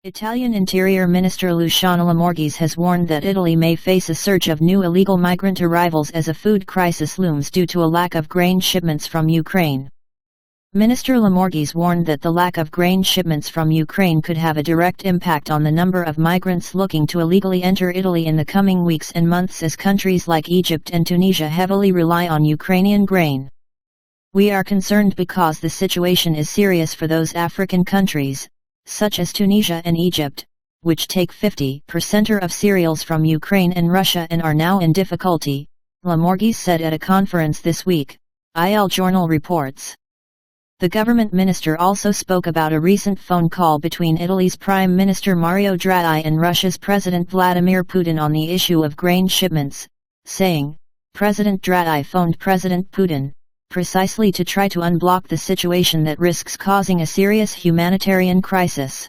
Italian Interior Minister Luciana Lamorgese has warned that Italy may face a surge of new illegal migrant arrivals as a food crisis looms due to a lack of grain shipments from Ukraine. Minister Lamorgese warned that the lack of grain shipments from Ukraine could have a direct impact on the number of migrants looking to illegally enter Italy in the coming weeks and months, as countries like Egypt and Tunisia heavily rely on Ukrainian grain. "We are concerned because the situation is serious for those African countries, such as Tunisia and Egypt, which take 50% of cereals from Ukraine and Russia and are now in difficulty," Lamorgese said at a conference this week, Giornale reports. The government minister also spoke about a recent phone call between Italy's Prime Minister Mario Draghi and Russia's President Vladimir Putin on the issue of grain shipments, saying, "President Draghi phoned President Putin, precisely to try to unblock the situation that risks causing a serious humanitarian crisis."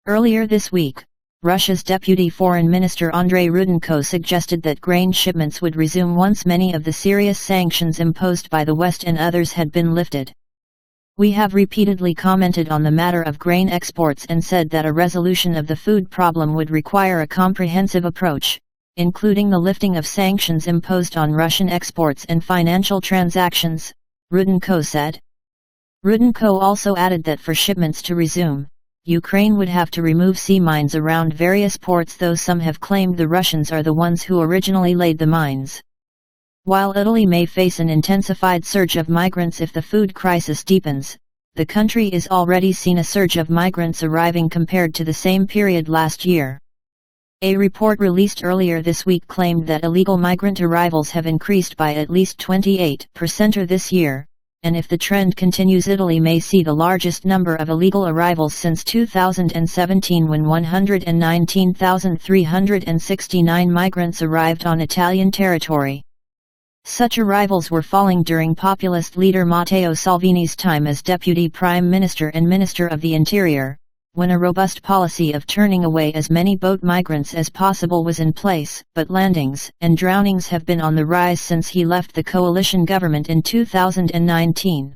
Earlier this week, Russia's Deputy Foreign Minister Andrei Rudenko suggested that grain shipments would resume once many of the serious sanctions imposed by the West and others had been lifted. "We have repeatedly commented on the matter of grain exports and said that a resolution of the food problem would require a comprehensive approach, including the lifting of sanctions imposed on Russian exports and financial transactions," Rudenko said. Rudenko also added that for shipments to resume, Ukraine would have to remove sea mines around various ports, though some have claimed the Russians are the ones who originally laid the mines. While Italy may face an intensified surge of migrants if the food crisis deepens, the country is already seen a surge of migrants arriving compared to the same period last year. A report released earlier this week claimed that illegal migrant arrivals have increased by at least 28% this year, and if the trend continues, Italy may see the largest number of illegal arrivals since 2017, when 119,369 migrants arrived on Italian territory. Such arrivals were falling during populist leader Matteo Salvini's time as Deputy Prime Minister and Minister of the Interior, when a robust policy of turning away as many boat migrants as possible was in place, but landings and drownings have been on the rise since he left the coalition government in 2019.